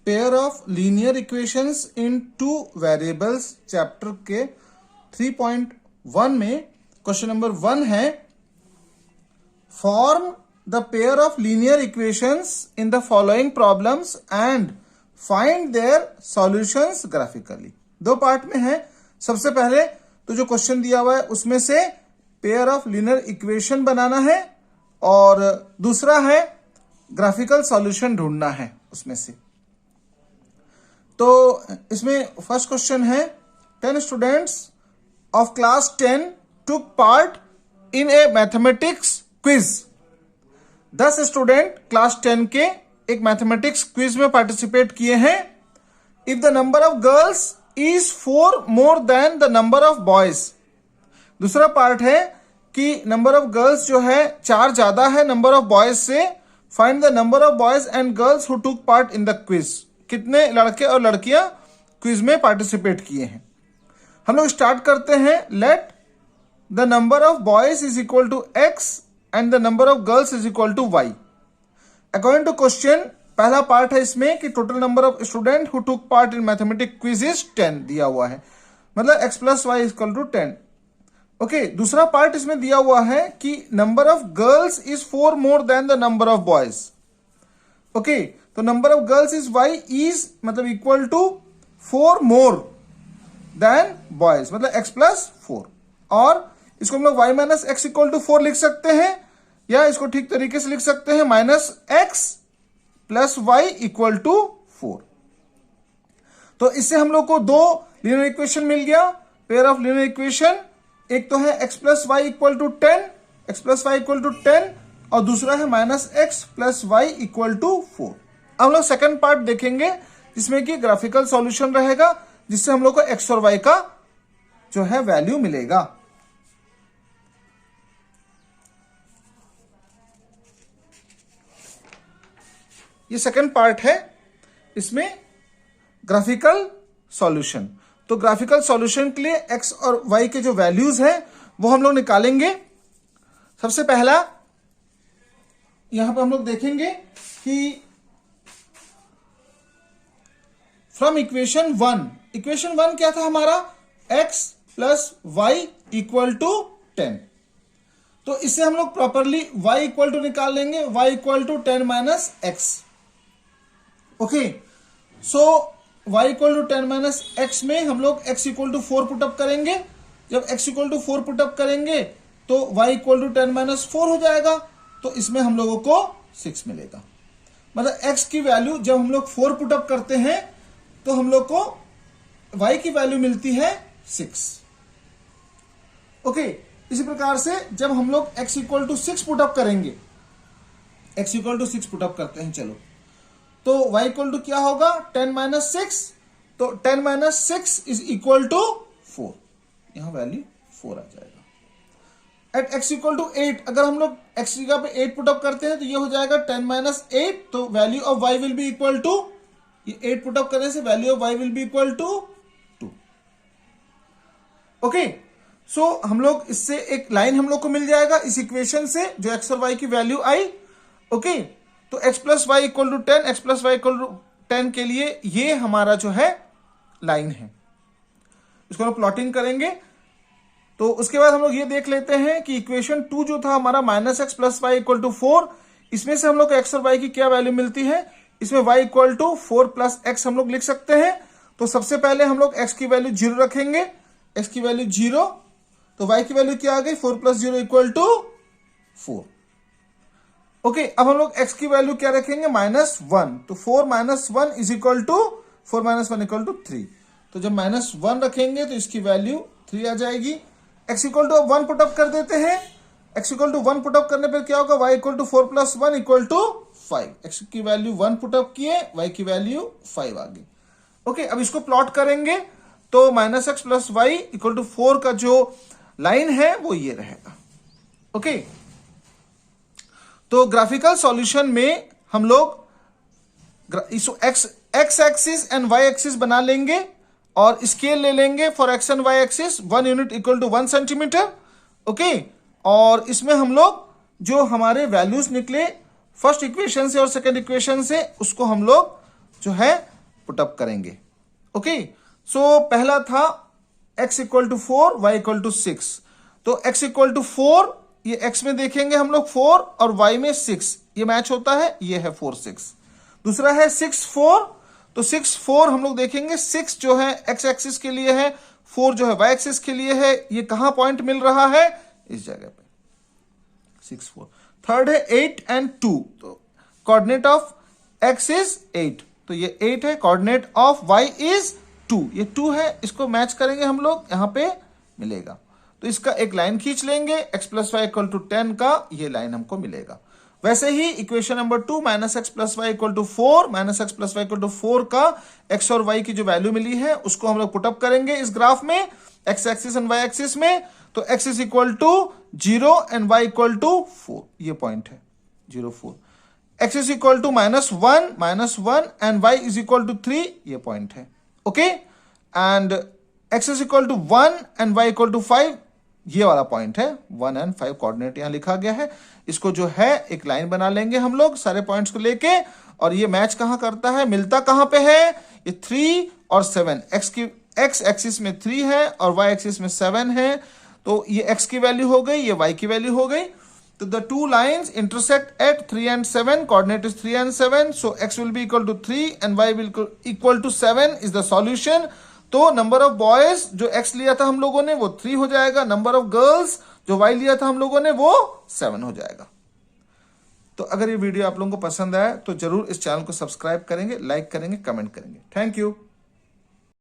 Pair of linear equations in two variables chapter के 3.1 में question number 1 है, form the pair of linear equations in the following problems and find their solutions graphically. दो part में है। सबसे पहले तो जो क्वेश्चन दिया हुआ है उसमें से पेयर ऑफ लीनियर इक्वेशन बनाना है और दूसरा है ग्राफिकल सॉल्यूशन ढूंढना है उसमें से। तो इसमें फर्स्ट क्वेश्चन है, 10 students of class 10 took part in A mathematics quiz. 10 student class 10 के एक मैथमेटिक्स क्विज में पार्टिसिपेट किए हैं। If the number of girls is 4 more than the number of boys. दूसरा पार्ट है कि नंबर ऑफ गर्ल्स जो है 4 ज्यादा है नंबर ऑफ बॉयज से। Find the number of boys and girls who took part in the quiz. कितने लड़के और लड़कियां क्विज में पार्टिसिपेट किए हैं। हम लोग स्टार्ट करते हैं। Let the number of boys is equal to x and the number of girls is equal to y। According to question पहला पार्ट है इसमें कि total number of student who took part in mathematics quiz is 10 दिया हुआ है, मतलब x plus Y equal to 10। Okay, दूसरा part इसमें दिया हुआ है कि number of girls is 4 more than the number of boys. Okay, तो number of girls is y is मतलब equal to 4 more than boys, मतलब x प्लस 4। और इसको हम लोग y minus X equal to 4 लिख सकते हैं या इसको ठीक तरीके से लिख सकते हैं minus x plus Y equal to 4। तो इससे हम लोग को दो लीनियर इक्वेशन मिल गया, पेयर ऑफ लीनियर इक्वेशन। एक तो है x plus Y equal to 10, x plus Y equal to 10, और दूसरा है minus x plus Y equal to 4। अब हम लोग सेकंड पार्ट देखेंगे जिसमें कि ग्राफिकल सॉल्यूशन रहेगा, जिससे हम लोग को x और y का जो है वैल्यू मिलेगा। ये सेकंड पार्ट है, इसमें ग्राफिकल सॉल्यूशन। तो ग्राफिकल सॉल्यूशन के लिए x और y के जो वैल्यूज हैं वो हम लोग निकालेंगे। सबसे पहला यहां पर हम लोग देखेंगे कि फ्रॉम इक्वेशन 1 क्या था हमारा, x plus Y equal to 10। तो इससे हम लोग प्रॉपरली y इक्वल टू निकाल लेंगे, y equal to 10 minus x. Okay, so y equal to 10 minus x में हम लोग x इक्वल टू 4 पुटअप करेंगे। जब x इक्वल टू 4 पुटअप करेंगे तो y इक्वल टू 10 माइनस 4 हो जाएगा, तो इसमें हम लोगों को 6 मिलेगा। मतलब x की वैल्यू जब हम लोग 4 पुटअप करते हैं तो हम लोग को y की वैल्यू मिलती है 6। ओके, इसी प्रकार से जब हम लोग x इक्वल टू 6 पुटअप करेंगे, x इक्वल टू 6 पुटअप करते हैं चलो, तो y इक्वल टू क्या होगा, 10 माइनस 6। तो 10 माइनस 6 इज इक्वल टू 4, यहां वैल्यू 4 आ जाएगा। एट x इक्वल टू 8, अगर हम लोग x की जगह पे 8 पुटअप करते हैं तो ये हो जाएगा 10 माइनस 8, तो value of y will be equal to, ये 8 पुटअप करने से value of y will be equal to 2। Okay, so हम लोग इससे एक लाइन हम लोग को मिल जाएगा इस इक्वेशन से जो x और y की वैल्यू आई। ओके, तो x plus Y equal to 10, x plus Y equal to 10 के लिए ये हमारा जो है लाइन है, इसको हम प्लॉटिंग करेंगे। तो उसके बाद हम लोग ये देख लेते हैं कि इक्वेशन 2 जो था हमारा minus x plus Y equal to 4, इसमें से हम लोग को x और y की क्या वैल्यू मिलती है। इसमें y equal to 4 plus x हम लोग लिख सकते हैं। तो सबसे पहले हम लोग x की वैल्यू 0 रखेंगे, x की वैल्यू 0, तो y की वैल्यू क्या आ गई, 4 प्लस 0 इक्वल टू 4। ओके, अब हम लोग x की वैल्यू क्या रखेंगे, माइनस 1। तो 4 minus 1 is equal to 4 minus 1 equal to 3। तो जब माइनस 1 रखेंगे तो इसकी वैल्यू 3 आ जाएगी। x इक्वल टू 1 पुटअप कर देते हैं, x इक्वल टू 1 पुटअप करने पर क्या होगा, y equal to 4 plus 1 equal to 5। x की वैल्यू 1 पुटअप किए, y की वैल्यू 5 आ गई। ओके, अब इसको प्लॉट करेंगे तो minus x plus Y equal to 4 का जो लाइन है वो ये रहेगा। ओके, तो ग्राफिकल सॉल्यूशन में हम लोग x axis and y axis बना लेंगे और स्केल ले लेंगे for x and y axis 1 unit equal to 1 centimetre. Okay, और इसमें हम लोग जो हमारे वैल्यूज निकले फर्स्ट इक्वेशन से और सेकंड इक्वेशन से, उसको हम लोग जो है पुटअप करेंगे। ओके, सो पहला था x equal to 4, y equal to 6। तो x इक्वल टू 4, ये x में देखेंगे हम लोग 4 और y में 6, ये मैच होता है, ये है 4 6। दूसरा है 6 4, तो 6 4 हम लोग देखेंगे, 6 जो है x एक्सिस के लिए है, 4 जो है y एक्सिस के लिए है। ये कहां पॉइंट मिल रहा है, इस जगह पे 6 4। थर्ड है 8 एंड 2, तो कोऑर्डिनेट ऑफ x इज 8, तो ये 8 है, कोऑर्डिनेट ऑफ y इज 2, ये 2 है, इसको मैच करेंगे हम लोग, यहां पे मिलेगा। तो इसका एक लाइन खींच लेंगे, x plus Y equal to 10 का ये लाइन हमको मिलेगा। वैसे ही equation number 2 minus x plus Y equal to 4, minus x plus Y equal to 4 का x और y की जो वैल्यू मिली है उसको हम लोग पुटअप करेंगे इस ग्राफ में, x axis and y axis में। तो x is equal to 0 and y equal to 4, ये पॉइंट है 0 4। x is equal to -1 and y is equal to 3, ये पॉइंट है। Okay, and x is equal to 1 and y equal to 5, ये वाला point है। 1 and 5 coordinate यहां लिखा गया है, इसको जो है एक लाइन बना लेंगे हम लोग सारे पॉइंट्स को लेके, और ये मैच कहां करता है, मिलता कहां पे है, ये 3 और 7, x एक्सिस में 3 है और y एक्सिस में 7 है, तो ये x की वैल्यू हो गई, ये y की वैल्यू हो गई। तो the two lines intersect at 3 and 7, coordinate is 3 and 7, so x will be equal to 3 and y will equal to 7 is the solution। तो नंबर ऑफ बॉयज जो x लिया था हम लोगों ने वो 3 हो जाएगा, नंबर ऑफ गर्ल्स जो y लिया था हम लोगों ने वो 7 हो जाएगा। तो अगर ये वीडियो आप लोगों को पसंद आया तो जरूर इस चैनल को सब्सक्राइब करेंगे, लाइक करेंगे, कमेंट करेंगे। Thank you.